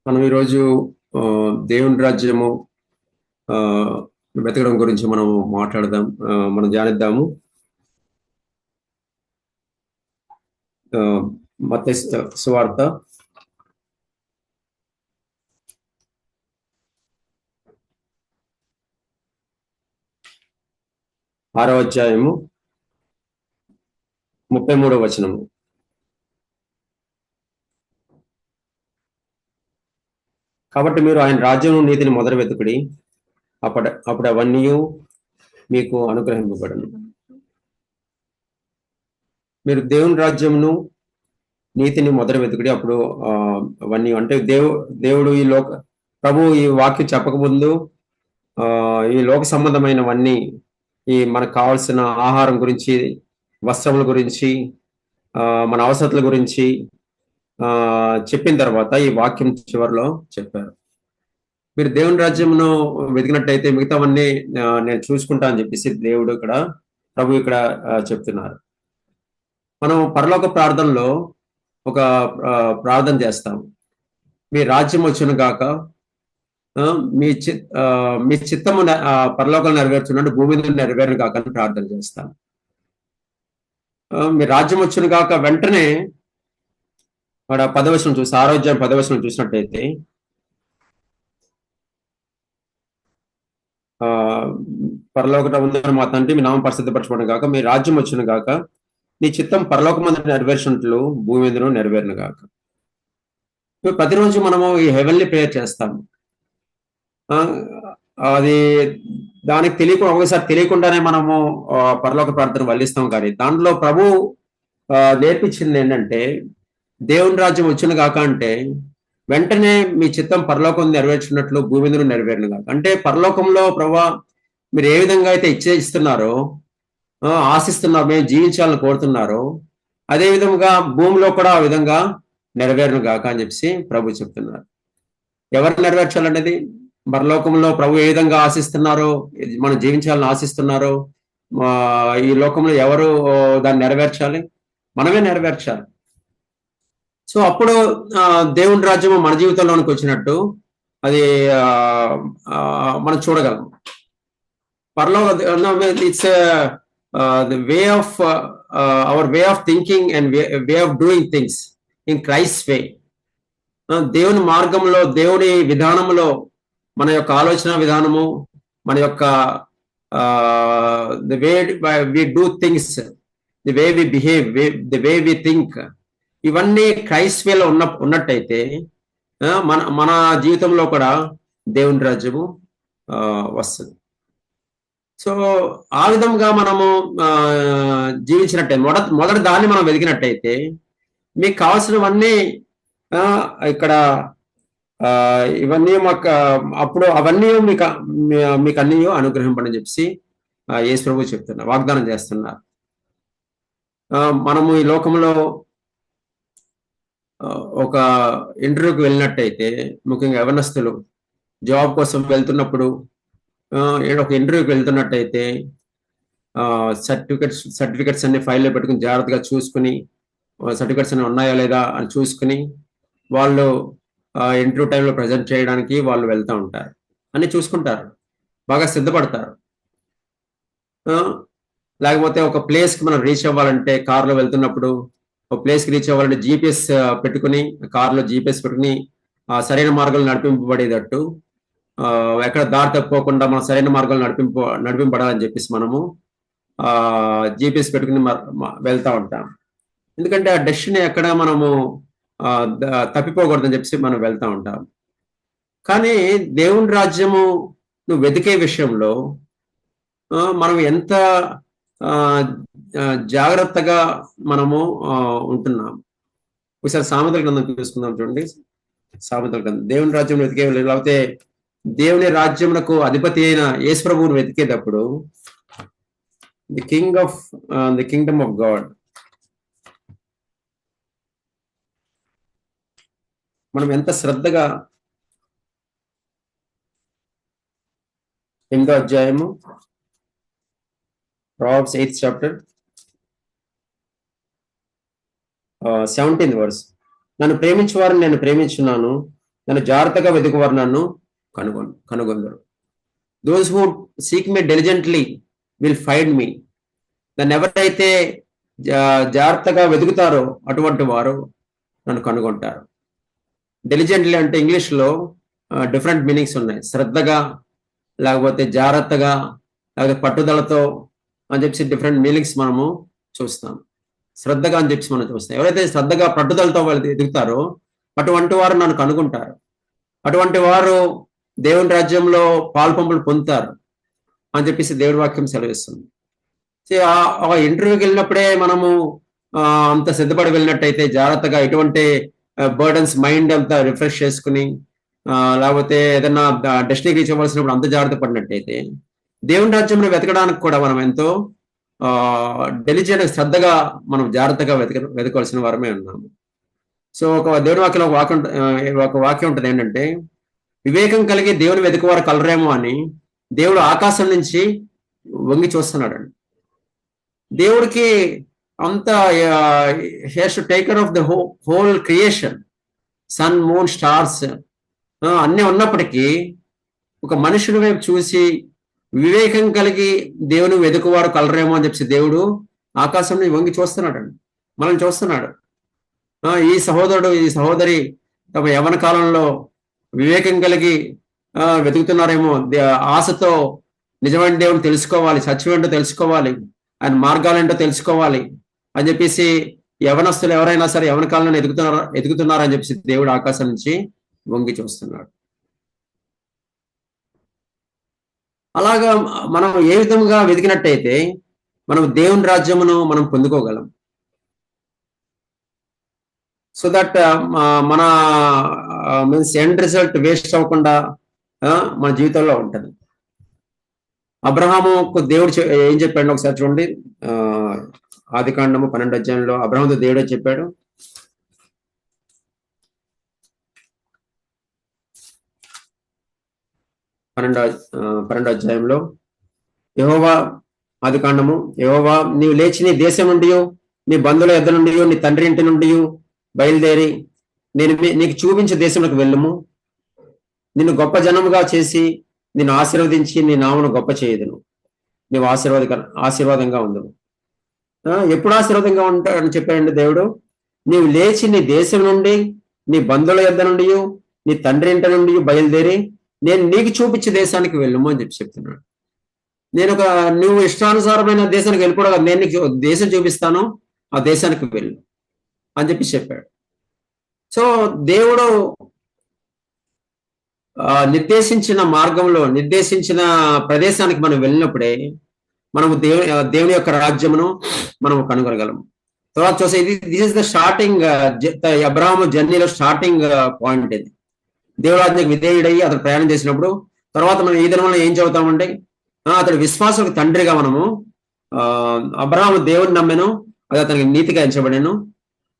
మనం ఈరోజు దేవుని రాజ్యము ఆ, వెతకడం గురించి మనం మాట్లాడదాం. మనం ధ్యానిద్దాము. ఆ, మత్తయి సువార్త 6వ అధ్యాయము 33వ వచనము. కాబట్టి మీరు ఆయన రాజ్యం నీతిని మొదలు వెతుకుడి, అప్పుడు అవన్నీ మీకు అనుగ్రహింపబడను. మీరు దేవుని రాజ్యమును నీతిని మొదలు వెతుకుడి, అప్పుడు అవన్నీ అంటే దేవుడు ప్రభు ఈ వాక్యం చెప్పకముందు ఆ ఈ లోక సంబంధమైనవన్నీ, ఈ మనకు కావాల్సిన ఆహారం గురించి, వస్త్రముల గురించి, మన అవసరతల గురించి చెప్పిన తర్వాత ఈ వాక్యం చివరిలో చెప్పారు. మీరు దేవుని రాజ్యమును వెతికినట్టయితే మిగతావన్నీ నేను చూసుకుంటా అని చెప్పేసి దేవుడు ఇక్కడ, ప్రభు ఇక్కడ చెప్తున్నారు. మనం పరలోక ప్రార్థనలో ఒక ప్రార్థన చేస్తాం. మీ రాజ్యం వచ్చును గాక, మీ చిత్తము పరలోకంలో నెరవేర్చున్నట్టు భూమి మీద నెరవేరును గాక అని ప్రార్థన చేస్తాం. మీ రాజ్యం వచ్చును గాక వెంటనే అక్కడ 10వ వచనం చూసి, 6వ అధ్యాయం 10వ వచనం చూసినట్టయితే పరలోకట ఉందని మా తండ్రి మీ నామం పరిశుద్ధపరచబడిన గాక, మీ రాజ్యం వచ్చును గాక, నీ చిత్తం పరలోకమందు నెరవేర్చినట్లు భూమి మీదను నెరవేరును గాక. ప్రతిరోజు మనము ఈ హెవెన్లీ ప్రేయర్ చేస్తాము. అది దానికి తెలియకుండా, ఒకసారి తెలియకుండానే మనము పరలోక ప్రార్థన వల్లిస్తాం. కానీ దాంట్లో ప్రభు నేర్పించింది ఏంటంటే, దేవుని రాజ్యం వచ్చును గాక అంటే వెంటనే మీ చిత్తం పరలోకం నెరవేర్చినట్లు భూమి మీద నెరవేరును గాక. అంటే పరలోకంలో ప్రభు మీరు ఏ విధంగా అయితే ఇస్తున్నారో, ఆశిస్తున్నారో, మేము జీవించాలని కోరుతున్నారో, అదే విధంగా భూమిలో కూడా ఆ విధంగా నెరవేరును గాక అని చెప్పి ప్రభు చెప్తున్నారు. ఎవరు నెరవేర్చాలనేది, పరలోకంలో ప్రభు ఏ విధంగా ఆశిస్తున్నారో, మనం జీవించాలని ఆశిస్తున్నారో, ఈ లోకంలో ఎవరు దాన్ని నెరవేర్చాలి? మనమే నెరవేర్చాలి. సో అప్పుడు దేవుని రాజ్యము మన జీవితంలోనికి వచ్చినట్టు అది మనం చూడగలం. పరలోక it's the way of our way of thinking and way of doing things in Christ way. దేవుని మార్గంలో, దేవుని విధానంలో మన యొక్క ఆలోచన విధానము, మన యొక్క the way we do things, the way we behave, the way we think, ఇవన్నీ క్రైస్ట్ వేలో ఉన్నట్టయితే మన మన జీవితంలో కూడా దేవుని రాజ్యము వస్తుంది. సో ఆ విధంగా మనము జీవించినట్టే, మొదటి దాన్ని మనం వెతికినట్టయితే మీకు కావాల్సినవన్నీ ఇక్కడ ఇవన్నీ మాకు, అప్పుడు అవన్నీ మీకు అన్నీ అనుగ్రహింపని చెప్పి యేసు ప్రభు చెప్తున్నారు, వాగ్దానం చేస్తున్నారు. మనము ఈ లోకంలో ఒక ఇంటర్వ్యూకి వెళ్ళినట్టయితే, ముఖ్యంగా యవనస్తులు జాబ్ కోసం వెళ్తున్నప్పుడు, ఒక ఇంటర్వ్యూకి వెళ్తున్నట్టయితే సర్టిఫికెట్స్ అన్ని ఫైల్లో పెట్టుకుని జాగ్రత్తగా చూసుకుని, సర్టిఫికెట్స్ అన్ని ఉన్నాయా లేదా అని చూసుకుని, వాళ్ళు ఇంటర్వ్యూ టైంలో ప్రజెంట్ చేయడానికి వాళ్ళు వెళ్తూ ఉంటారు, అన్ని చూసుకుంటారు, బాగా సిద్ధపడతారు. లేకపోతే ఒక ప్లేస్కి మనం రీచ్ అవ్వాలంటే కారులో వెళ్తున్నప్పుడు ఒక ప్లేస్కి రీచ్ అవ్వాలంటే జీపీఎస్ పెట్టుకుని, కారులో జీపీఎస్ పెట్టుకుని సరైన మార్గంలో నడిపింపబడేటట్టు, ఎక్కడ దారి తప్పుకోకుండా మనం సరైన మార్గంలో నడిపింపబడాలని చెప్పేసి మనము జీపీఎస్ పెట్టుకుని వెళ్తూ ఉంటాం. ఎందుకంటే ఆ డెస్టినీ ఎక్కడ మనము తప్పిపోకూడదని చెప్పేసి మనం వెళ్తూ ఉంటాం. కానీ దేవుని రాజ్యము నువ్వు వెతికే విషయంలో మనం ఎంత జాగ్రత్తగా మనము ఉంటున్నాం. ఒకసారి సామెతల గ్రంథం చూసుకుందాం. చూడండి, సామెతల గ్రంథం. దేవుని రాజ్యం వెతికే, లేకపోతే దేవుని రాజ్యమునకు అధిపతి అయిన యేసు ప్రభువును వెతికేటప్పుడు, ది కింగ్డమ్ ఆఫ్ గాడ్, మనం ఎంత శ్రద్ధగా, 8వ అధ్యాయము, Proverbs 8th chapter, 17th verse. నన్ను ప్రేమించు వారిని నేను ప్రేమించున్నాను, నన్ను జాగ్రత్తగా వెతుకువారు నన్ను కనుగొందరు. Those who seek me diligently will find me. నన్ను ఎవరైతే జాగ్రత్తగా వెతుకుతారో అటువంటి వారు నన్ను కనుగొంటారు. డెలిజెంట్లీ అంటే ఇంగ్లీష్లో డిఫరెంట్ మీనింగ్స్ ఉన్నాయి. శ్రద్ధగా, లేకపోతే జాగ్రత్తగా, లేకపోతే పట్టుదలతో అని చెప్పి డిఫరెంట్ మీనింగ్స్ మనము చూస్తాం. శ్రద్ధగా అని చెప్పి మనం చూస్తాం. ఎవరైతే శ్రద్ధగా పట్టుదలతో వాళ్ళు ఎదుగుతారో అటువంటి వారు నన్ను కనుగొంటారు. అటువంటి వారు దేవుని రాజ్యంలో పాల్పంపులు పొందుతారు అని చెప్పేసి దేవుడి వాక్యం సెలవిస్తుంది. ఆ ఇంటర్వ్యూకి వెళ్ళినప్పుడే మనము అంత సిద్ధపడి వెళ్ళినట్టయితే, జాగ్రత్తగా ఎటువంటి బర్డన్స్ మైండ్ అంతా రిఫ్రెష్ చేసుకుని, లేకపోతే ఏదైనా డెస్టినీకి రీచ్ అవ్వాల్సినప్పుడు అంత జాగ్రత్త పడినట్టయితే దేవుని రాజ్యంలో వెతకడానికి కూడా మనం ఎంతో డెలిజెంట్, శ్రద్ధగా మనం జాగ్రత్తగా వెతకవలసిన వారమే ఉన్నాము. సో ఒక దేవుని వాక్యంలో ఒక వాక్యం ఉంటుంది ఏంటంటే, వివేకం కలిగి దేవుని వెతుకువారు కలరేమో అని దేవుడు ఆకాశం నుంచి వంగి చూస్తున్నాడండి. దేవుడికి అంత has to take care of the whole creation, sun, moon, stars అన్నీ ఉన్నప్పటికీ ఒక మనుషుని వైపు చూసి వివేకం కలిగి దేవుని వెతుకువారు కలరేమో అని చెప్పి దేవుడు ఆకాశం నుంచి వంగి చూస్తున్నాడండి, మనల్ని చూస్తున్నాడు. ఈ సహోదరుడు, ఈ సహోదరి తమ యవన కాలంలో వివేకం కలిగి వెతుకుతున్నారేమో, ఆశతో నిజమైన దేవుని తెలుసుకోవాలి, సత్యమేంటో తెలుసుకోవాలి, ఆయన మార్గాలేంటో తెలుసుకోవాలి అని చెప్పేసి యవనస్తులు ఎవరైనా సరే యవన కాలంలో ఎదుగుతున్నారని చెప్పేసి దేవుడు ఆకాశం నుంచి వంగి చూస్తున్నాడు. అలాగా మనం ఏ విధంగా వెతికినట్టయితే మనం దేవుని రాజ్యమును మనం పొందుకోగలం. సో దట్ మన మీన్స్ ఎండ్ రిజల్ట్ వేస్ట్ అవ్వకుండా మన జీవితంలో ఉంటుంది. అబ్రహాముకు దేవుడు ఏం చెప్పాడు ఒకసారి చూడండి. ఆదికాండము 12వ అధ్యాయంలో అబ్రహాముతో దేవుడే చెప్పాడు. 12వ అధ్యాయంలో యెహోవా, ఆదికాండము, యెహోవా నీవు లేచి నీ దేశం నుండి, నీ బంధువుల యొద్ద నుండి, నీ తండ్రి ఇంటి నుండి బయలుదేరి నేను నీకు చూపించే దేశంలోకి వెళ్ళము. నిన్ను గొప్ప జనముగా చేసి నిన్ను ఆశీర్వదించి నీ నామను గొప్ప చేయదును. నీవు ఆశీర్వాదంగా ఉండును. ఎప్పుడు ఆశీర్వాదంగా ఉంటాడని చెప్పాడండి దేవుడు. నీవు లేచి నీ దేశం నుండి, నీ బంధువుల యొద్ద నుండి, నీ తండ్రి ఇంటి నుండి బయలుదేరి నేను నీకు చూపించే దేశానికి వెళ్ళము అని చెప్తున్నాడు. నువ్వు ఇష్టానుసారమైన దేశానికి వెళ్ళిపోవడం, నేను నీకు దేశం చూపిస్తాను, ఆ దేశానికి వెళ్ళు అని చెప్పాడు. సో దేవుడు నిర్దేశించిన మార్గంలో, నిర్దేశించిన ప్రదేశానికి మనం వెళ్ళినప్పుడే మనము దేవుని యొక్క రాజ్యమును మనము కనుగొనగలము. తర్వాత చూసే this is the starting, Abraham జర్నీలో స్టార్టింగ్ పాయింట్ ఇది. దేవుడు ఆజ్ఞకు విధేయుడయ్యి అతను ప్రయాణం చేసినప్పుడు తర్వాత మనం ఈ దినంలో ఏం చదువుతామంటే, అతడు విశ్వాసకు తండ్రిగా మనము, అబ్రహాము దేవుని నమ్మెను, అది అతనికి నీతిగా ఎంచబడేను.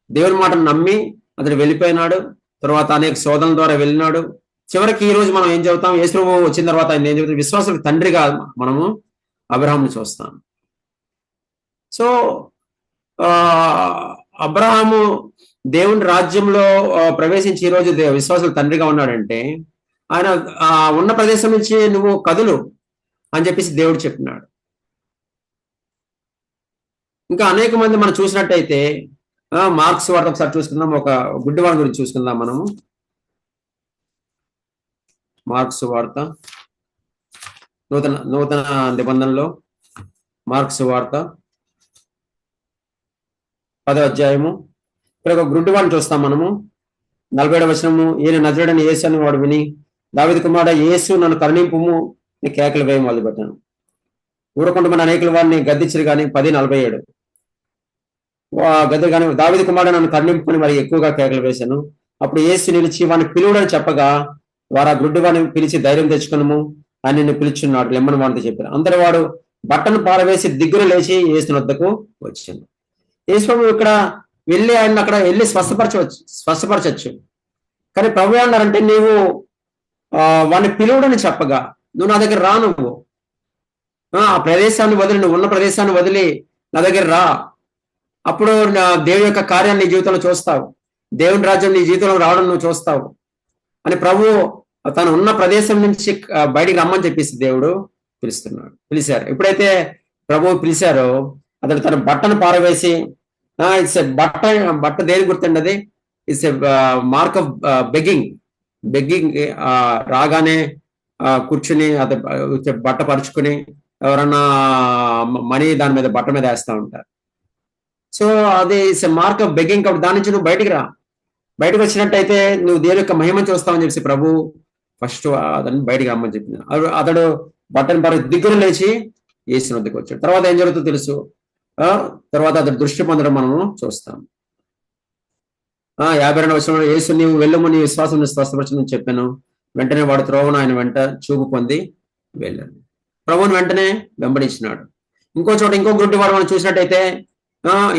దేవుని మాటను నమ్మి అతడు వెళ్ళిపోయినాడు. తర్వాత అనేక శోధనల ద్వారా వెళ్ళినాడు. చివరికి ఈ రోజు మనం ఏం చదువుతాం, యేసు ప్రభువు వచ్చిన తర్వాత ఆయన ఏం చెబుతాం, విశ్వాసకు తండ్రిగా మనము అబ్రహాముని చూస్తాం. సో అబ్రహాము దేవుని రాజ్యంలో ప్రవేశించి ఈ రోజు విశ్వాసుల తండ్రిగా ఉన్నాడంటే, ఆయన ఉన్న ప్రదేశం నుంచి నువ్వు కదులు అని చెప్పేసి దేవుడు చెప్పినాడు. ఇంకా అనేక మంది మనం చూసినట్టయితే, మార్క్స్ వార్త ఒకసారి చూసుకుందాం. ఒక గుడ్డివాడి గురించి చూసుకుందాం మనము. మార్క్స్ వార్త నూతన నిబంధనలో మార్క్స్ వార్త 10వ అధ్యాయము. ఇక్కడ ఒక గుడ్డివాడిని చూస్తాం మనము. 47వ వచనము. ఈయన నజరుడైన యేసు అని వాడు విని, దావీదు కుమారుడా యేసు నన్ను కరుణింపుము, నీ కేకలు వేయం మొదలుపెట్టాను. ఊరకుండా మన అనేకుల వారిని గద్దించరు కానీ 10:47 గద్ద కానీ దావీదు కుమారుడు నన్ను కరుణింపుని మరి ఎక్కువగా కేకలు వేశాను. అప్పుడు యేసు నిలిచి వాడిని పిలువుడని చెప్పగా వారు ఆ గుడ్డివాడిని పిలిచి ధైర్యం తెచ్చుకున్నాము, ఆయన నిన్ను పిలుచున్నాడు లెమ్మని వాడితో చెప్పారు. అందరు వాడు బట్టను పారవేసి దిగ్గులు లేచి యేసు వద్దకు వచ్చాను. యేసు ప్రభు ఇక్కడ వెళ్ళి ఆయన అక్కడ వెళ్ళి స్వస్థపరచవచ్చు. కానీ ప్రభు అన్నారంటే, నీవు వాడిని పిలువుడని చెప్పగా నువ్వు నా దగ్గర రా, నువ్వు ఆ ప్రదేశాన్ని వదిలి, నువ్వు ఉన్న ప్రదేశాన్ని వదిలి నా దగ్గర రా. అప్పుడు దేవుని యొక్క కార్యాన్ని నీ జీవితంలో చూస్తావు. దేవుని రాజ్యం నీ జీవితంలో రావడం నువ్వు చూస్తావు. అని ప్రభు తను ఉన్న ప్రదేశం నుంచి బయటికి రమ్మని చెప్పేసి దేవుడు పిలిచారు. ఎప్పుడైతే ప్రభు పిలిచారో అతడు తన బట్టను పారవేసి, ఇట్స్ బట్ట దేని గుర్తండి? అది ఇట్స్ మార్క్ ఆఫ్ బెగ్గింగ్. రాగానే కూర్చుని అతను బట్ట పరుచుకుని ఎవరన్నా మనీ దాని మీద బట్ట మీద వేస్తూ ఉంటారు. సో అది ఇట్స్ మార్క్ ఆఫ్ బెగ్గింగ్. కాబట్టి దాని నుంచి నువ్వు బయటికి రా. బయటకు వచ్చినట్టయితే నువ్వు దేవుని యొక్క మహిమను చూస్తావని చెప్పి ప్రభు ఫస్ట్ అతన్ని బయటికి రమ్మని చెప్పింది. అతడు బట్టను దిగ్గులు లేచి యేసు వద్దకు వచ్చాడు. తర్వాత ఏం జరుగుతుందో తెలుసు. తర్వాత అతడు దృష్టి పొందడం మనము చూస్తాం. 52వ వచనంలో, యేసు నీవు వెళ్ళము, నీ విశ్వాసం స్వస్థపరచని చెప్పాను. వెంటనే వాడు త్రోవను ఆయన వెంట చూపు పొంది వెళ్ళాడు. ప్రభువుని వెంటనే వెంబడించినాడు. ఇంకో చోట ఇంకో గ్రుడ్డివాడు మనం చూసినట్టయితే,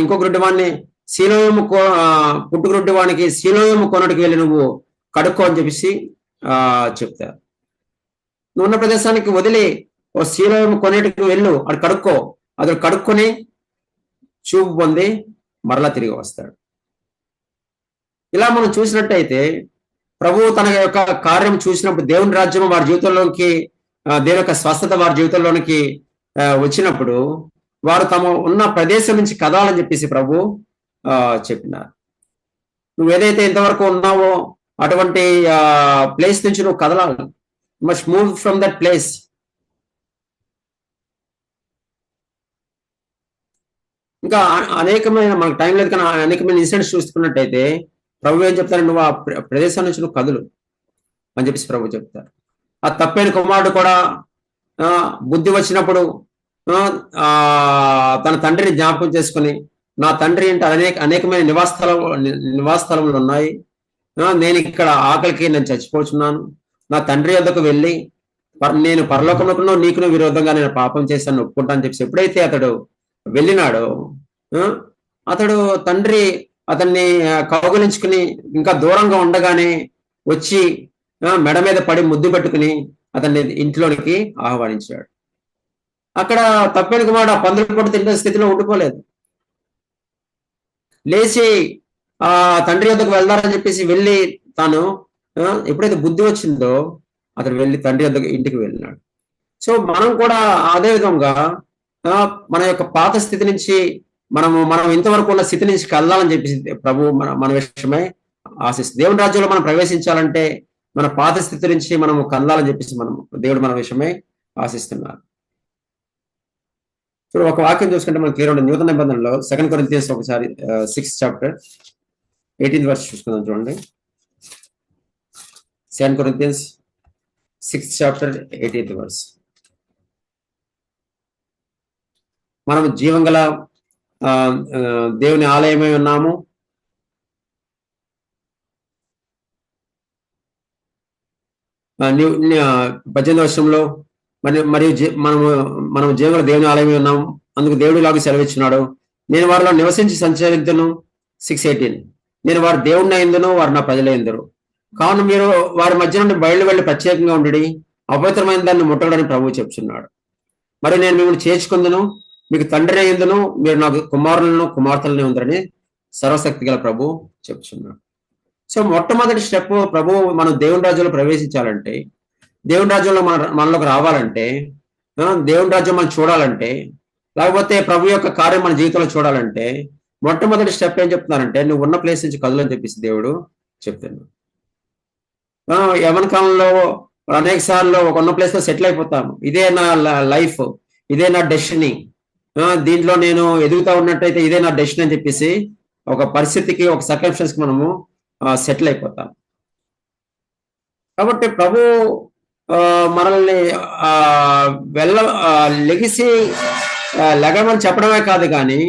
ఇంకో గ్రుడ్డివాడిని శీలోయము పుట్టుగ్రుడ్డివానికి శీలోయము కొనటికి వెళ్ళి నువ్వు కడుక్కో అని చెప్పేసి చెప్తారు. నువ్వు ఉన్న ప్రదేశానికి వదిలి ఓ శీలోయము కొనేటికి వెళ్ళు, అది కడుక్కో. అతడు కడుక్కొని చూపు పొంది మరలా తిరిగి వస్తాడు. ఇలా మనం చూసినట్టయితే ప్రభువు తన యొక్క కార్యం చూసినప్పుడు, దేవుని రాజ్యం వారి జీవితంలోకి, దేవుని యొక్క స్వస్థత వారి జీవితంలోనికి వచ్చినప్పుడు వారు తమ ఉన్న ప్రదేశం నుంచి కదలాలని చెప్పేసి ప్రభు చెప్పినారు. నువ్వు ఏదైతే ఇంతవరకు ఉన్నావో అటువంటి ప్లేస్ నుంచి నువ్వు కదలాలి. Must move from that place. ఇంకా అనేకమైన, మనకు టైం లేదు కానీ అనేకమైన ఇన్సిడెంట్స్ చూసుకున్నట్టయితే ప్రభు ఏం చెప్తారు? నువ్వు ఆ ప్రదేశం నుంచి నువ్వు కదులు అని చెప్పేసి ప్రభు చెప్తారు. ఆ తప్పైన కుమారుడు కూడా బుద్ధి వచ్చినప్పుడు తన తండ్రిని జ్ఞాపకం చేసుకుని, నా తండ్రి అంటే అనేకమైన నివాస స్థలములు ఉన్నాయి, నేను ఇక్కడ ఆకలికి నేను చచ్చిపోతున్నాను, నా తండ్రి వద్దకు వెళ్ళి నేను పరలోకంలో నీకును విరోధంగా నేను పాపం చేశాను ఒప్పుకుంటా అని చెప్పి ఎప్పుడైతే అతడు వెళ్ళినాడో, అతడు తండ్రి అతన్ని కౌగులించుకుని ఇంకా దూరంగా ఉండగానే వచ్చి మెడ మీద పడి ముద్దు పెట్టుకుని అతన్ని ఇంట్లోనికి ఆహ్వానించాడు. అక్కడ తప్పైన కుమారుడు ఆ పందులు కూడా తింటే స్థితిలో ఉండిపోలేదు. లేచి ఆ తండ్రి వద్దకు వెళ్దారని చెప్పేసి వెళ్ళి తాను ఎప్పుడైతే బుద్ధి వచ్చిందో అతడు వెళ్ళి తండ్రి వద్దకు ఇంటికి వెళ్ళినాడు. సో మనం కూడా అదే విధంగా మన యొక్క పాత స్థితి నుంచి మనం ఇంతవరకు ఉన్న స్థితి నుంచి కదలాలని చెప్పేసి ప్రభు మన విషయమై ఆశిస్తుంది. దేవుని రాజ్యంలో మనం ప్రవేశించాలంటే మన పాత స్థితి నుంచి మనము కదలాలని చెప్పేసి దేవుడు మన విషయమై ఆశిస్తున్నారు. సో ఒక వాక్యం చూసుకుంటే మనం క్లియర్ ఉంటుంది. నూతన నిబంధనలో 2 కొరింథియన్స్ ఒకసారి 6th chapter 18th verse చూసుకుందాం. చూడండి, 2 Corinthians 6th chapter 18th verse. మనం జీవంగల దేవుని ఆలయమై ఉన్నాము. పద్దెనిమిదవ వచనంలో మరియు మనము జీవంగల దేవుని ఆలయమై ఉన్నాము, అందుకు దేవుడు ఇలాగ సెలవిచ్చున్నాడు, నేను వారిలో నివసించి సంచరింతును. 6:18 నేను వారి దేవుడిని అయిందును, వారు నా ప్రజలే అయిందరు. కావున మీరు వారి మధ్య నుండి బయలు వెళ్ళి ప్రత్యేకంగా ఉండి అపవిత్రమైన దాన్ని ముట్టడని ప్రభువు చెప్తున్నాడు. మరి నేను మిమ్మల్ని చేర్చుకుందును, మీకు తండ్రి అయ్యిందును, మీరు నాకు కుమారులను కుమార్తెలని ఉందరని సర్వశక్తి గల ప్రభు చెప్తున్నాడు. సో మొట్టమొదటి స్టెప్, ప్రభు మనం దేవుని రాజ్యంలో ప్రవేశించాలంటే, దేవుని రాజ్యంలో మనలోకి రావాలంటే, దేవుని రాజ్యం మనం చూడాలంటే, లేకపోతే ప్రభు యొక్క కార్యం మన జీవితంలో చూడాలంటే మొట్టమొదటి స్టెప్ ఏం చెప్తున్నారంటే, నువ్వు ఉన్న ప్లేస్ నుంచి కదులని చెప్పేసి దేవుడు చెప్తున్నాడు. యవన కాలంలో అనేక సార్లు ఒక ఉన్న ప్లేస్ లో సెటిల్ అయిపోతాము. ఇదే నా లైఫ్, ఇదే నా డెస్టినీ, దీంట్లో నేను ఎదుగుతా ఉన్నట్టయితే ఇదే నా డెస్టినీ అని చెప్పేసి ఒక పరిస్థితికి, ఒక సర్కమ్స్టెన్స్ కి మనము సెటిల్ అయిపోతాం. కాబట్టి ప్రభు మనల్ని లెగిసి లెగమని చెప్పడమే కాదు కానీ,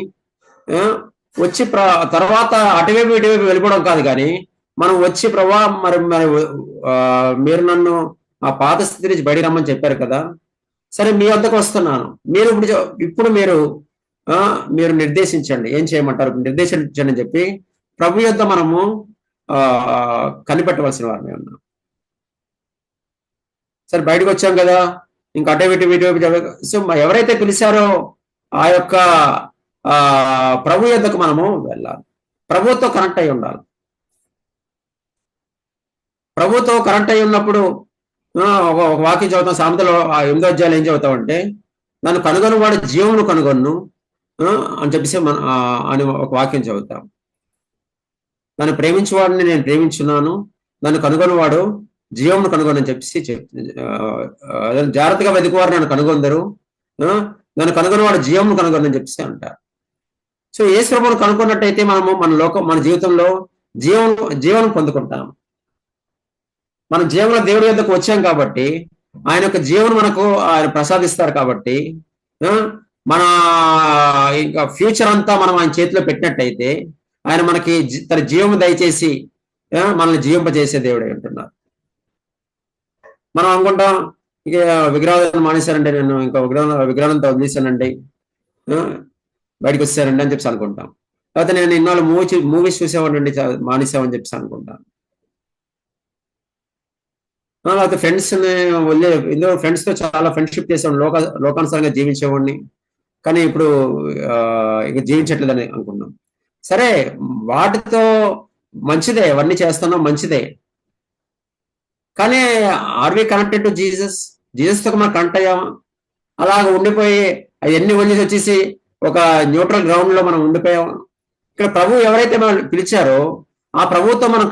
వచ్చి తర్వాత అటువైపు ఇటువైపు వెళ్ళిపోవడం కాదు కానీ, మనం వచ్చి ప్రభా మరి మీరు నన్ను ఆ పాత స్థితి నుంచి బయట రమ్మని చెప్పారు కదా, సరే మీ వద్దకు వస్తున్నాను, మీరు ఇప్పుడు మీరు నిర్దేశించండి, ఏం చేయమంటారు నిర్దేశించండి అని చెప్పి ప్రభు యొద్ద మనము కనిపెట్టవలసిన వారిని ఉన్నాం. సరే బయటకు వచ్చాం కదా, ఇంకా అటు ఇటు. సో ఎవరైతే పిలిచారో ఆ యొక్క ప్రభు యొద్దకు మనము వెళ్ళాలి, ప్రభుత్వం కనెక్ట్ అయి ఉండాలి. ప్రభుతో కనెక్ట్ అయి ఉన్నప్పుడు ఒక వాక్యం చదువుతాం, సామెతలో 8వ అధ్యాయంలో ఏం చదువుతామంటే, నన్ను కనుగొని వాడు జీవమును కనుగొన్ను అని చెప్పేసి అని ఒక వాక్యం చదువుతాం. నన్ను ప్రేమించేవాడిని నేను ప్రేమించున్నాను, నన్ను కనుగొనివాడు జీవమును కనుగొని అని చెప్పేసి జాగ్రత్తగా వెతుకువారు నన్ను కనుగొందరు, నన్ను కనుగొనివాడు జీవమును కనుగొని అని చెప్పేసి అంటారు. సో యేసు ప్రభువును కనుక్కున్నట్టయితే మనము మన జీవితంలో జీవనం పొందుకుంటాం. మన జీవన దేవుడి యొద్దకు వచ్చాం కాబట్టి, ఆయన యొక్క జీవనం మనకు ఆయన ప్రసాదిస్తారు కాబట్టి, మన ఇంకా ఫ్యూచర్ అంతా మనం ఆయన చేతిలో పెట్టినట్టయితే ఆయన మనకి తన జీవము దయచేసి మనల్ని జీవింపజేసే దేవుడే అంటున్నారు. మనం అనుకుంటాం ఇక విగ్రహాలను మానేశానండి, నేను ఇంకా విగ్రహాలంతా వదిలేశానండి, బయటకు వచ్చానండి అని చెప్పి అనుకుంటాం. లేకపోతే నేను ఇన్నాళ్ళు మూవీస్ చూసేవాడినండి, మానేసామని చెప్పేసి అనుకుంటాను. లేకపోతే ఫ్రెండ్స్ తో చాలా ఫ్రెండ్షిప్ చేసేవాడిని, లోకానుసారంగా జీవించేవాడిని, కానీ ఇప్పుడు ఇక జీవించట్లేదని అనుకున్నాం. సరే, వాటితో మంచిదే, అవన్నీ చేస్తున్నాం, మంచిదే. కానీ are we connected to Jesus? జీసస్తో మనం కనెక్ట్ అయ్యామా? అలాగ ఉండిపోయి అవన్నీ వదిలేసి వచ్చేసి ఒక న్యూట్రల్ గ్రౌండ్ లో మనం ఉండిపోయామా? ఇక్కడ ప్రభు ఎవరైతే మనం పిలిచారో ఆ ప్రభుతో మనం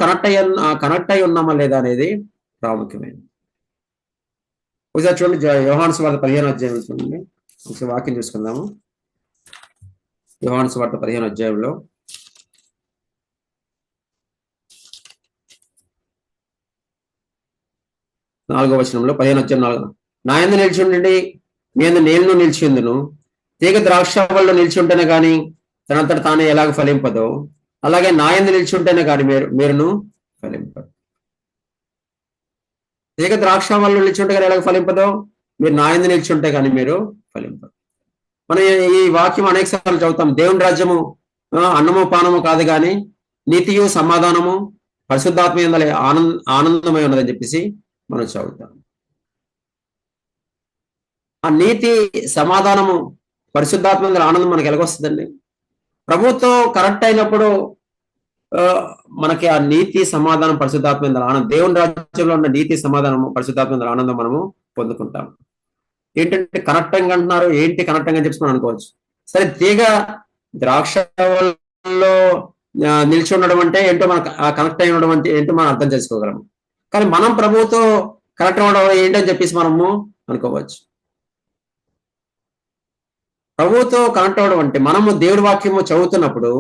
కనెక్ట్ అయి ఉన్నామా లేదా అనేది ప్రాముఖ్యమైనది. ఒకసారి చూడండి, యోహాను సువార్త 15వ అధ్యాయం చూడండి, ఒకసారి వాక్యం చూసుకుందాము. యోహాను సువార్త 15వ అధ్యాయంలో 4వ వచనంలో 15వ అధ్యాయం 4, నా యందు నిలిచి ఉండండి, మీ యందు నేను నిలిచి ఉందును. తీగ ద్రాక్షవల్లిలో నిలిచి ఉంటేనే గాని తనంతట తానే ఎలాగ ఫలింపదో, అలాగే నా యందు నిలిచి ఉంటేనే కానీ మీరును ఫలింపదు. తీగ ద్రాక్షవల్లిలో నిలిచి ఉంటే కానీ ఎలాగ ఫలింపదో, మీరు నా యందు నిలిచి ఉంటే కానీ మీరు ఫలింపదు. మనం ఈ వాక్యం అనేక సార్లు చదువుతాం. దేవుని రాజ్యము అన్నము పానము కాదు కానీ నీతియు సమాధానము పరిశుద్ధాత్మ యందు ఆనందమై ఉన్నదని చెప్పేసి మనం చదువుతాం. ఆ నీతి సమాధానము పరిశుద్ధాత్మ యందు ఆనందం మనకి ఎలాగొస్తుందండి? ప్రభుతో కరెక్ట్ అయినప్పుడు మనకి ఆ నీతి సమాధానం పరిశుద్ధాత్మ యందు ఆనందం, దేవుని రాజ్యంలో ఉన్న నీతి సమాధానము పరిశుద్ధాత్మ యందు ఆనందం మనము పొందుకుంటాం. ఏంటంటే కనెక్టింగ్ అంటున్నారు, ఏంటి కనెక్టింగ్ అని చెప్పి మనం అనుకోవచ్చు. సరే, తీగ ద్రాక్షలో నిలిచి ఉండడం అంటే ఏంటో, మనకు కనెక్ట్ అయి ఉండడం అంటే ఏంటో మనం అర్థం చేసుకోగలము. కానీ మనం ప్రభువుతో కనెక్ట్ అవ్వడం ఏంటని చెప్పేసి మనము అనుకోవచ్చు. ప్రభువుతో కనెక్ట్ అవ్వడం అంటే మనము దేవుడి వాక్యము చదువుతున్నప్పుడు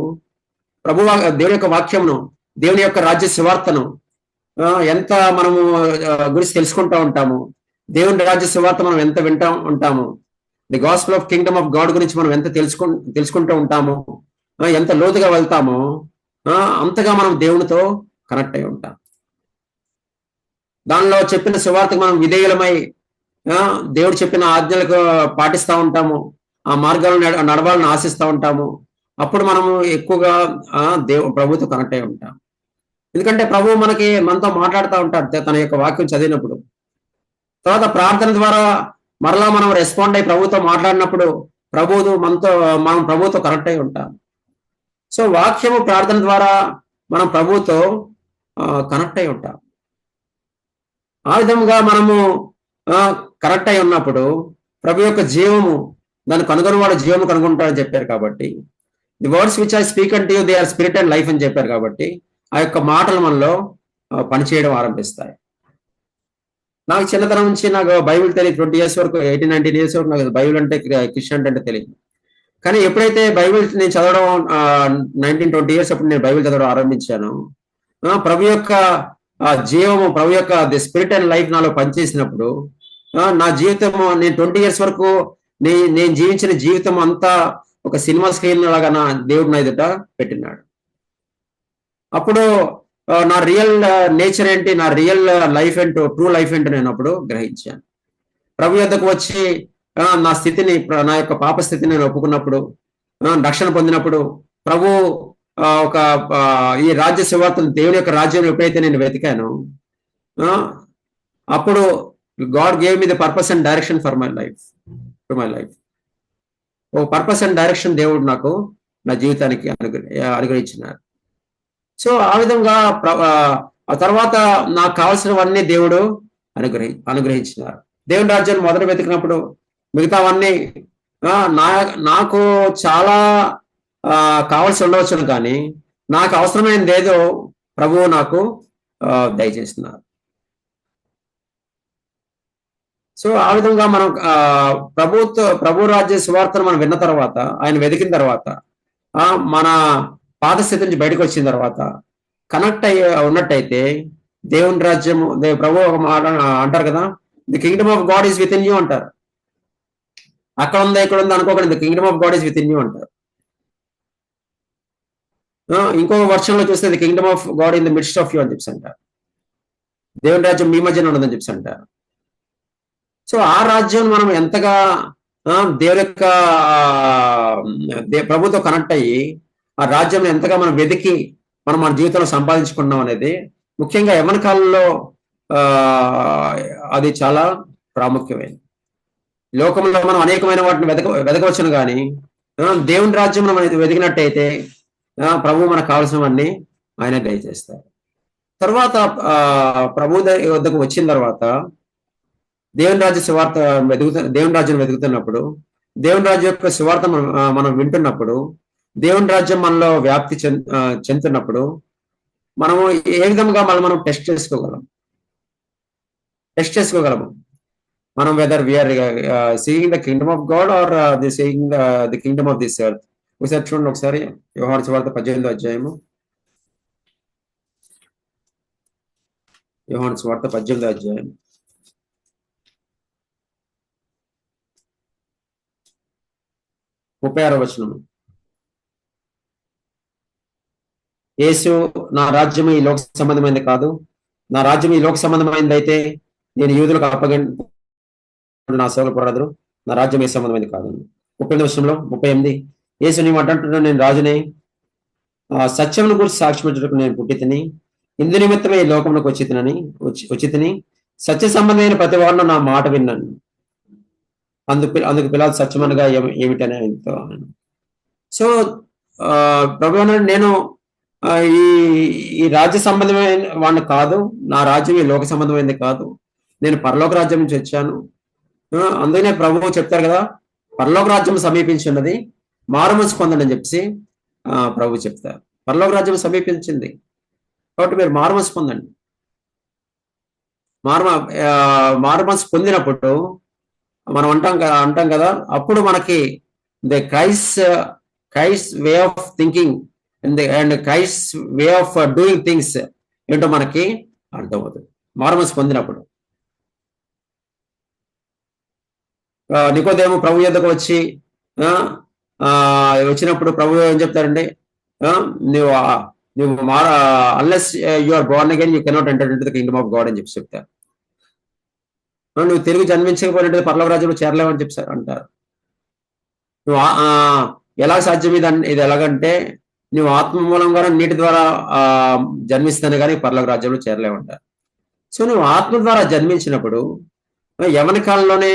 దేవుడి యొక్క వాక్యమును, దేవుని యొక్క రాజ్య సువార్తను ఎంత మనము గురించి తెలుసుకుంటూ ఉంటాము, దేవుని రాజ్య సువార్త మనం ఎంత వింటా ఉంటాము, the gospel of Kingdom of God గురించి మనం ఎంత తెలుసుకుంటూ ఉంటాము, ఎంత లోతుగా వెళ్తామో అంతగా మనం దేవునితో కనెక్ట్ అయి ఉంటాం. దానిలో చెప్పిన సువార్తకు మనం విధేయులమై దేవుడు చెప్పిన ఆజ్ఞలకు పాటిస్తూ ఉంటాము, ఆ మార్గాలను నడవాలని ఆశిస్తూ ఉంటాము. అప్పుడు మనము ఎక్కువగా ప్రభుతో కనెక్ట్ అయి ఉంటాం. ఎందుకంటే ప్రభు మనతో మాట్లాడుతూ ఉంటాడు తన యొక్క వాక్యం చదివినప్పుడు. తర్వాత ప్రార్థన ద్వారా మరలా మనం రెస్పాండ్ అయ్యి ప్రభుతో మాట్లాడినప్పుడు మనం ప్రభుతో కనెక్ట్ అయి ఉంటాం. సో వాక్యము ప్రార్థన ద్వారా మనం ప్రభుతో కనెక్ట్ అయి ఉంటాం. ఆ విధంగా మనము కనెక్ట్ అయి ఉన్నప్పుడు ప్రభు యొక్క జీవము, దాన్ని కనుగొనివాడు జీవము కనుగొంటాడని చెప్పారు కాబట్టి, the words which I speak unto you they are spirit and life అని చెప్పారు కాబట్టి, ఆ యొక్క మాటలు మనలో పనిచేయడం ఆరంభిస్తాయి. నాకు చిన్నతనం నుంచి నాకు బైబిల్ తెలియదు. 20 years వరకు, 18-19 years వరకు నాకు బైబిల్ అంటే, క్రిస్టియన్ అంటే తెలియదు. కానీ ఎప్పుడైతే బైబిల్ నేను చదవడం 19-20 years అప్పుడు నేను బైబిల్ చదవడం ఆరంభించాను, ప్రభు యొక్క జీవము, ప్రభు యొక్క ది స్పిరిట్ అండ్ లైఫ్ నాలో పనిచేసినప్పుడు నా జీవితము, నేను 20 years వరకు నేను జీవించిన జీవితం అంతా ఒక సినిమా స్క్రీన్ లాగా నా దేవుడు నా ఎదుట పెట్టినాడు. అప్పుడు నా రియల్ నేచర్ ఏంటి, నా రియల్ లైఫ్ ఏంటో, ట్రూ లైఫ్ ఏంటో నేను అప్పుడు గ్రహించాను. ప్రభు యొద్దకు వచ్చి నా స్థితిని, నా యొక్క పాప స్థితిని నేను ఒప్పుకున్నప్పుడు, రక్షణ పొందినప్పుడు, ప్రభు ఈ రాజ్య సువార్తను, దేవుని యొక్క రాజ్యం ఎప్పుడైతే నేను వెతికాను, అప్పుడు God gave me the purpose and direction for my life, ఒక పర్పస్ అండ్ డైరెక్షన్ దేవుడు నాకు నా జీవితానికి అనుగ్రహించినారు. సో ఆ విధంగా ఆ తర్వాత నాకు కావాల్సినవన్నీ దేవుడు అనుగ్రహించినారు. దేవుని రాజ్యాన్ని మొదట వెతికినప్పుడు మిగతావన్నీ నా నాకు చాలా కావాల్సి ఉండవచ్చును, కానీ నాకు అవసరమైనది ఏదో ప్రభువు నాకు దయచేస్తున్నారు. సో ఆ విధంగా మనం ప్రభు రాజ్య సువార్తను మనం విన్న తర్వాత, ఆయన వెతికిన తర్వాత, మన పాత స్థితి నుంచి బయటకు వచ్చిన తర్వాత కనెక్ట్ అయ్యి ఉన్నట్టయితే దేవుని రాజ్యము ప్రభు ఒక మాట అంటారు కదా, the kingdom of God is with in you అంటారు. అక్కడ ఉందా ఇక్కడ ఉందా అనుకోకండి, the kingdom of God is with in you అంటారు. ఇంకో వర్షంలో చూస్తే the kingdom of God in the midst of you అని చెప్పి అంటారు. దేవుని రాజ్యం మీ మధ్యన ఉన్నదని చెప్పి అంటారు. సో ఆ రాజ్యం మనం ఎంతగా దేవుని యొక్క ప్రభుతో కనెక్ట్ అయ్యి ఆ రాజ్యం ఎంతగా మనం వెతికి మనం మన జీవితంలో సంపాదించుకున్నాం అనేది ముఖ్యంగా యవ్వన కాలంలో అది చాలా ప్రాముఖ్యమైనది. లోకంలో మనం అనేకమైన వాటిని వెతకవచ్చును, కానీ దేవుని రాజ్యం మనం వెతికినట్టయితే ప్రభు మనకు కావాల్సినవన్నీ ఆయన దయచేస్తారు. తర్వాత ప్రభు వద్దకు వచ్చిన తర్వాత దేవుని రాజ్య సువార్త దేవుని రాజ్యం వెతుకుతున్నప్పుడు, దేవుని రాజ్యం యొక్క సువార్త మనం వింటున్నప్పుడు, దేవుని రాజ్యం మనలో వ్యాప్తి చెందుతున్నప్పుడు మనము ఏ విధంగా మనం టెస్ట్ చేసుకోగలము మనం, whether we are seeing the kingdom of God or seeing the kingdom of this earth. ఒకసారి చూడండి, ఒకసారి యోహాను సువార్త 18వ అధ్యాయము. యోహాను సువార్త 18వ అధ్యాయం 36వ వచనము. యేసు, నా రాజ్యం ఈ లోక సంబంధమైనది కాదు, నా రాజ్యం ఈ లోక సంబంధమైనది అయితే నేను యూదులకు నా సేవలు పోరాడరు, నా రాజ్యం ఏ సంబంధమైనది కాదు. 38వ వచనంలో 38, యేసు నీవు అంటున్నాను, నేను రాజునే, సత్యమును గురించి సాక్ష్యం నేను పుట్టి తిని, ఇందు నిమిత్తమే ఈ లోకంలోకి వచ్చి తిని సత్య సంబంధమైన ప్రతి వారిని నా మాట విన్నాను. అందుకు పిల్లలు సత్యమనగా ఏమిటనే ఆయనతో. సో ప్రభు నేను ఈ రాజ్య సంబంధమైన వాడిని కాదు, నా రాజ్యం ఈ లోక సంబంధమైనది కాదు, నేను పరలోక రాజ్యం నుంచి వచ్చాను. అందుకనే ప్రభువు చెప్తారు కదా, పరలోక రాజ్యం సమీపించి ఉన్నది, మారుమనసు పొందండి అని చెప్పి ప్రభు చెప్తారు. పరలోక రాజ్యం సమీపించింది కాబట్టి మీరు మారుమనసు పొందండి. మారుమనసు పొందినప్పుడు మనం అంటాం కదా, అప్పుడు మనకి the Christ way of thinking and Christ way of doing things ఏంటో మనకి అర్థమవుతుంది మారుమనసు పొందినప్పుడు. నికోదేము ప్రభు యొద్దకు వచ్చినప్పుడు ప్రభు ఏం చెప్తారండి, నువ్వు unless you are born again you cannot enter into the kingdom of God అని చెప్పి చెప్తారు. నువ్వు తిరిగి జన్మించకపోయినట్టు పరలోక రాజ్యంలో చేరలేవని చెప్పి అంటారు. నువ్వు ఎలా సాధ్యం ఇది ఎలాగంటే, నువ్వు ఆత్మ మూలంగా నీటి ద్వారా జన్మిస్తాను కానీ పరలోక రాజ్యంలో చేరలేమంటారు. సో నువ్వు ఆత్మ ద్వారా జన్మించినప్పుడు, యవ్వన కాలంలోనే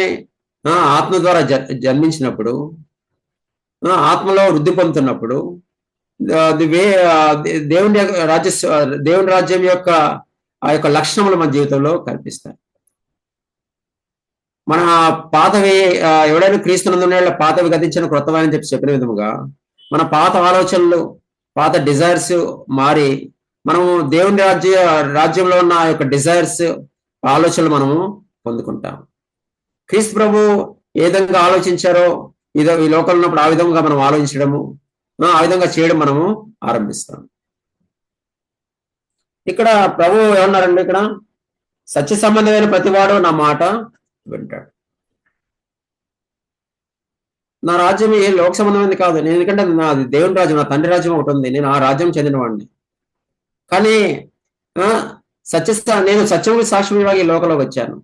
ఆత్మ ద్వారా జన్మించినప్పుడు, ఆత్మలో వృద్ధి పొందుతున్నప్పుడు దేవుని రాజ్యం యొక్క ఆ యొక్క లక్షణములు మన జీవితంలో కనిపిస్తాయి. మన పాతవి ఎవడైనా క్రీస్తునందున్న పాతవి గతించిన క్రొత్తవని చెప్పిన విధముగా మన పాత ఆలోచనలు, పాత డిజైర్స్ మారి మనము దేవుని రాజ్యంలో ఉన్న ఆ యొక్క డిజైర్స్, ఆలోచనలు మనము పొందుకుంటాం. క్రీస్తు ప్రభు ఏ విధంగా ఆలోచించారో ఈ లోకంలో ఉన్నప్పుడు ఆ విధంగా మనం ఆలోచించడము, ఆ విధంగా చేయడం మనము ఆరంభిస్తాం. ఇక్కడ ప్రభు ఏమన్నారండి, ఇక్కడ సత్య సంబంధమైన ప్రతివాడు నా మాట వింటాడు. నా రాజ్యం ఏ లోక సంబంధమైనది కాదు, నేను ఎందుకంటే నాది దేవుని రాజ్యం, నా తండ్రి రాజ్యం ఒకటి ఉంది, నేను ఆ రాజ్యం చెందినవాడిని. కానీ నేను సత్యముకి సాక్ష్యం ఈ లోకంలోకి వచ్చాను.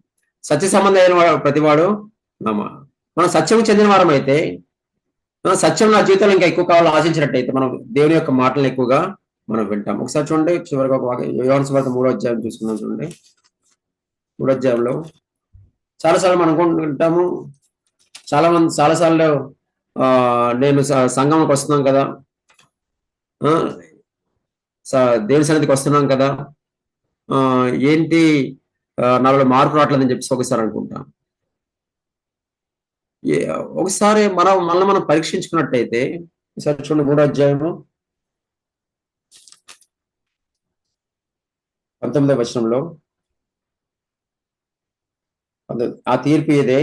సత్య సంబంధమైన ప్రతివాడు మనం సత్యం చెందిన వారం అయితే, సత్యం నా జీవితంలో ఇంకా ఎక్కువ కావాలని ఆశించినట్టయితే మనం దేవుని యొక్క మాటలను ఎక్కువగా మనం వింటాం. ఒకసారి చూడండి, చివరికి ఒక యోహాను సువార్త 3వ అధ్యాయం చూసుకుందాం. చూడండి, 3వ అధ్యాయంలో చాలాసార్లు మనం అనుకుంటాము, చాలాసార్లు నేను సంఘంకి వస్తున్నాం కదా, దేవుని సన్నిధికి వస్తున్నాం కదా, ఏంటి నాలో మార్పు రావట్లేదని చెప్పేసి ఒకసారి అనుకుంటాం. ఏ ఒకసారి మనల్ని మనం పరీక్షించుకున్నట్టయితే ఈసారి చూడండి 3వ అధ్యాయము 19వ వచనంలో ఆ తీర్పు ఇదే,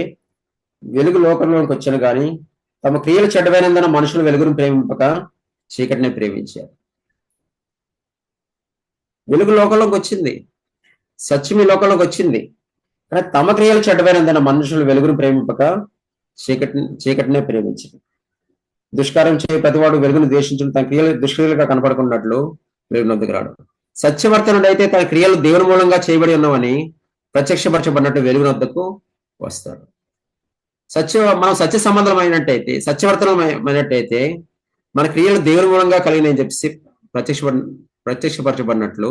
వెలుగు లోకంలోకి వచ్చాను గాని తమ క్రియలు చెడ్డమైనందున మనుషులు వెలుగును ప్రేమింపక చీకటినే ప్రేమించారు. వెలుగు లోకంలోకి వచ్చింది, సత్యం ఈ లోకంలోకి వచ్చింది, కానీ తమ క్రియలు చెడ్డమైనందున మనుషులు వెలుగును ప్రేమింపక చీకటినే ప్రేమించారు. దుష్కారం చేయ ప్రతివాడు వెలుగును ద్వేషించడం తన క్రియలు దుష్క్రియలుగా కనపడుకున్నట్లు వెలుగునొద్దకు రాడు. సత్యవర్తనుడైతే తన క్రియలు దేవుని మూలంగా చేయబడి ఉన్నవని ప్రత్యక్షపరచబడినట్టు వెలుగునొద్దకు వస్తాడు. మనం సత్య సంబంధమైనట్టయితే, సత్యవర్తనమైనట్టయితే మన క్రియలు దేవుని మూలంగా కలిగినని చెప్పి ప్రత్యక్షపరచబడినట్లు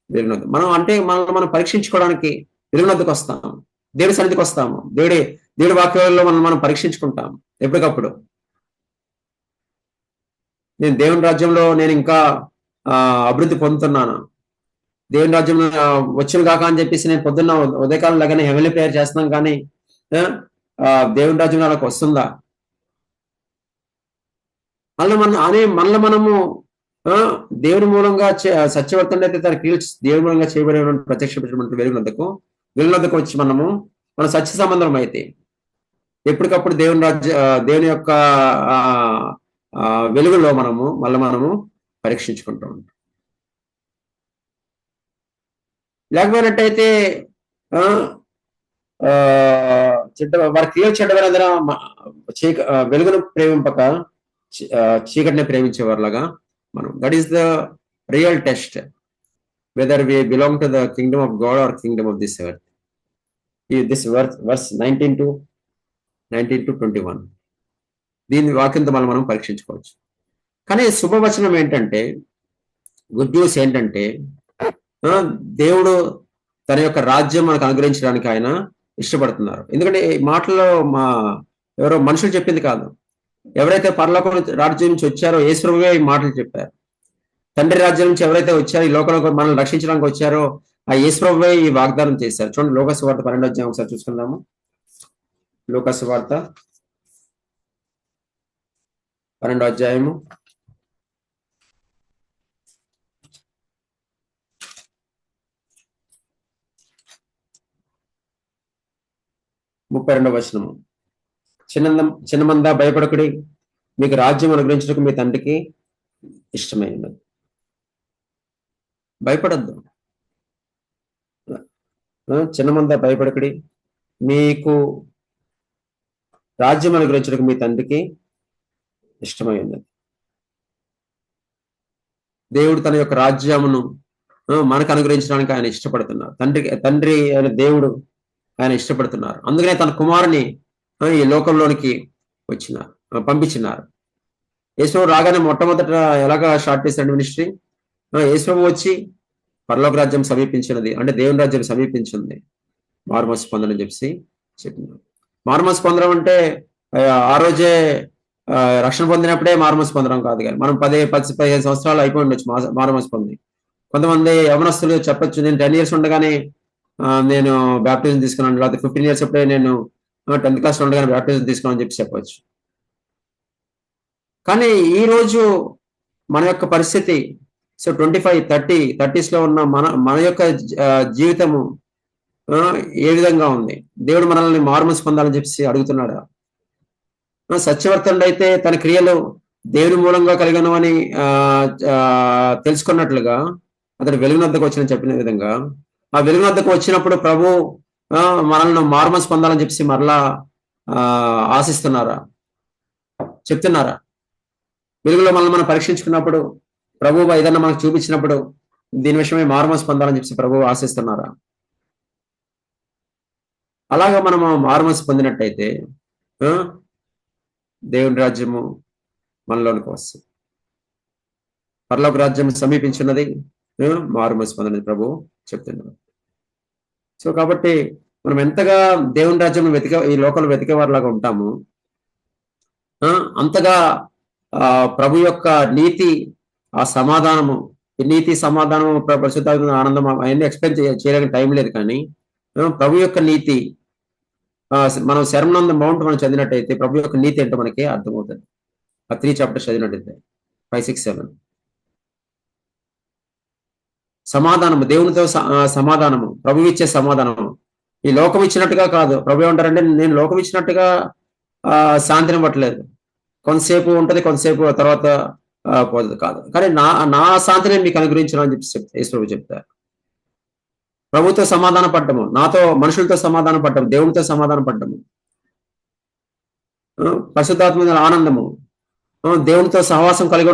వెలుగునొద్దు మనం పరీక్షించుకోవడానికి వెలుగునొద్దకు వస్తాం, దేవుడి సన్నిధికి వస్తాము, దేవుడి వాక్యాలలో మనం పరీక్షించుకుంటాం ఎప్పటికప్పుడు. నేను దేవుని రాజ్యంలో నేను ఇంకా అభివృద్ధి పొందుతున్నాను, దేవుని రాజ్యంలో వచ్చును కాక అని చెప్పేసి నేను పొద్దున్న ఉదయకాలం లాగానే హెవెన్లీ ప్రేయర్ చేస్తున్నాం, కానీ దేవుని రాజ్యం నాకు వస్తుందా? మనల్ని మనము దేవుని మూలంగా సత్యవర్తన అయితే తన క్రియలు దేవుని మూలంగా చేయబడి ప్రత్యక్షపరచబడిన వెలుగునొద్దకు వచ్చి మన సత్య సంబంధం అయితే ఎప్పటికప్పుడు దేవుని యొక్క వెలుగులో మనము పరీక్షించుకుంటూ ఉంటాం. లేకపోయినట్టయితే వారి క్రియలు చెడ్డమైనందున వెలుగును ప్రేమింపక చీకటిని ప్రేమించేవారులాగా that is the real test whether we belong to the kingdom of God or kingdom of this earth. This verse 19 to 21 దీని వాక్యంతో మనం పరీక్షించుకోవచ్చు. కానీ శుభవచనం ఏంటంటే, గుడ్ న్యూస్ ఏంటంటే, దేవుడు తన యొక్క రాజ్యం మనకు అనుగ్రహించడానికి ఆయన ఇష్టపడుతున్నారు. ఎందుకంటే ఈ మాటల్లో ఎవరో మనుషులు చెప్పింది కాదు, ఎవరైతే పరలోక రాజ్యం నుంచి వచ్చారో యేసుప్రభువే ఈ మాటలు చెప్పారు. తండ్రి రాజ్యం నుంచి ఎవరైతే వచ్చారో ఈ లోకంలో మనల్ని రక్షించడానికి వచ్చారో ఆ యేసుప్రభువే ఈ వాగ్దానం చేశారు. చూడండి లూకా సువార్త 12వ అధ్యాయం ఒకసారి చూసుకుందాము. లూకా సువార్త 12వ అధ్యాయము 32వ వచనము. చిన్నమంద భయపడకుడి, మీకు రాజ్యం అనుగ్రహించడానికి మీ తండ్రికి ఇష్టమై ఉన్నది. భయపడద్దు. చిన్నమంద భయపడకుడి, మీకు రాజ్యం అనుగ్రహించడానికి మీ తండ్రికి ఇష్టమై ఉన్నది. దేవుడు తన యొక్క రాజ్యమును మనకు అనుగ్రహించడానికి ఆయన ఇష్టపడుతున్నారు. తండ్రి అయిన దేవుడు ఆయన ఇష్టపడుతున్నారు. అందుకనే తన కుమారుని ఈ లోకంలోనికి పంపించినారు. యేసు రాగానే మొట్టమొదట ఎలాగా స్టార్ట్ చేశాడు మినిస్ట్రీ? యేసు వచ్చి పరలోక రాజ్యం సమీపించినది, అంటే దేవుని రాజ్యం సమీపించింది, మారుమనస్సు పొందని చెప్పి చెప్పినారు. మారుమనస్సు పొందడం అంటే ఆ రోజే రక్షణ పొందినప్పుడే మారుమనస్సు పొందడం కాదు, కానీ మనం 15 సంవత్సరాలు అయిపోయి ఉండొచ్చు మారుమనస్సు పొంది. కొంతమంది యవనస్తులు చెప్పొచ్చు, నేను 10 years ఉండగానే నేను బ్యాప్టిజం తీసుకున్నాను, లేకపోతే 15 years అప్పుడే నేను 10th class ఉండగానే బ్యాప్టిజం తీసుకున్నాను అని చెప్పొచ్చు. కానీ ఈ రోజు మన యొక్క పరిస్థితి, సో 25-30s లో ఉన్న మన యొక్క జీవితము ఏ విధంగా ఉంది? దేవుడు మనల్ని మారుమనస్సు పొందాలని చెప్పి అడుగుతున్నాడా? సత్యవర్తనుడు అయితే తన క్రియలు దేవుని మూలంగా కలిగినవని తెలుసుకున్నట్లుగా అతడు వెలుగునొద్దకు వచ్చిన చెప్పిన విధంగా, ఆ వెలుగునొద్దకు వచ్చినప్పుడు ప్రభు మనల్ని మారుమనస్సు పొందాలని చెప్పి మరలా ఆశిస్తున్నారా? చెప్తున్నారా? వెలుగులో మనల్ని మనం పరీక్షించుకున్నప్పుడు ప్రభు ఏదన్నా మనకు చూపించినప్పుడు దీని విషయమే మారుమనస్సు పొందాలని చెప్పి ప్రభు ఆశిస్తున్నారా? అలాగా మనము మారుమనస్సు పొందినట్టయితే దేవుని రాజ్యము మనలోనికి వస్తుంది. పరలోక రాజ్యం సమీపించున్నది, మారుమనస్సు పొందినది ప్రభు చెప్తున్నారు. సో కాబట్టి మనం ఎంతగా దేవుని రాజ్యం ఈ లోకంలో వెతికేవారిలాగా ఉంటాము, అంతగా ప్రభు యొక్క నీతి, ఆ సమాధానము ఈ నీతి, సమాధానం, పరిశుద్ధాత్మ, ఆనందం అవన్నీ ఎక్స్‌ప్లెయిన్ చేయడానికి టైం లేదు కానీ ప్రభు యొక్క నీతి మనం శర్మన్ ఆన్ ద మౌంట్ మనం చదివినట్టయితే ప్రభు యొక్క నీతి ఏంటో మనకి అర్థమవుతుంది. ఆ 3 చాప్టర్స్ చదివినట్టయితే 5, 6, 7 సమాధానము, దేవునితో సమాధానము, ప్రభు ఇచ్చే సమాధానము. ఈ లోకం ఇచ్చినట్టుగా కాదు. ప్రభు ఏమంటారంటే నేను లోకం ఇచ్చినట్టుగా శాంతిని పట్టలేదు. కొంతసేపు ఉంటది, కొంతసేపు తర్వాత పోతుంది కాదు. కానీ నా శాంతిని మీకు అనుగ్రహించను అని చెప్పి యేసు ప్రభు చెప్తారు. ప్రభుతో సమాధాన పడ్డము, నాతో మనుషులతో సమాధాన పడ్డము, దేవునితో సమాధాన పడ్డము, పరిశుద్ధాత్మ ఆనందము, దేవునితో సహవాసం కలిగి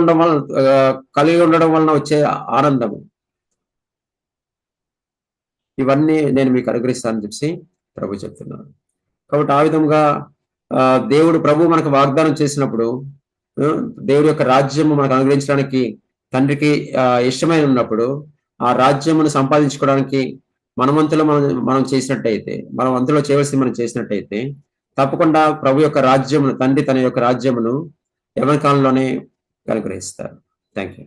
ఉండడం వలన వచ్చే ఆనందము, ఇవన్నీ నేను మీకు అనుగ్రహిస్తానని చెప్పి ప్రభు చెప్తున్నాను. కాబట్టి ఆ విధంగా ప్రభు మనకు వాగ్దానం చేసినప్పుడు దేవుడి యొక్క రాజ్యము మనకు అనుగ్రహించడానికి తండ్రికి ఇష్టమైన ఉన్నప్పుడు ఆ రాజ్యమును సంపాదించుకోవడానికి మన వంతులో మనం చేసినట్టయితే, మన వంతులో చేయవలసింది మనం చేసినట్టయితే తప్పకుండా ప్రభు యొక్క రాజ్యమును, తండ్రి తన యొక్క రాజ్యమును యవ్వన కాలంలోనే అనుగ్రహిస్తారు. Thank you.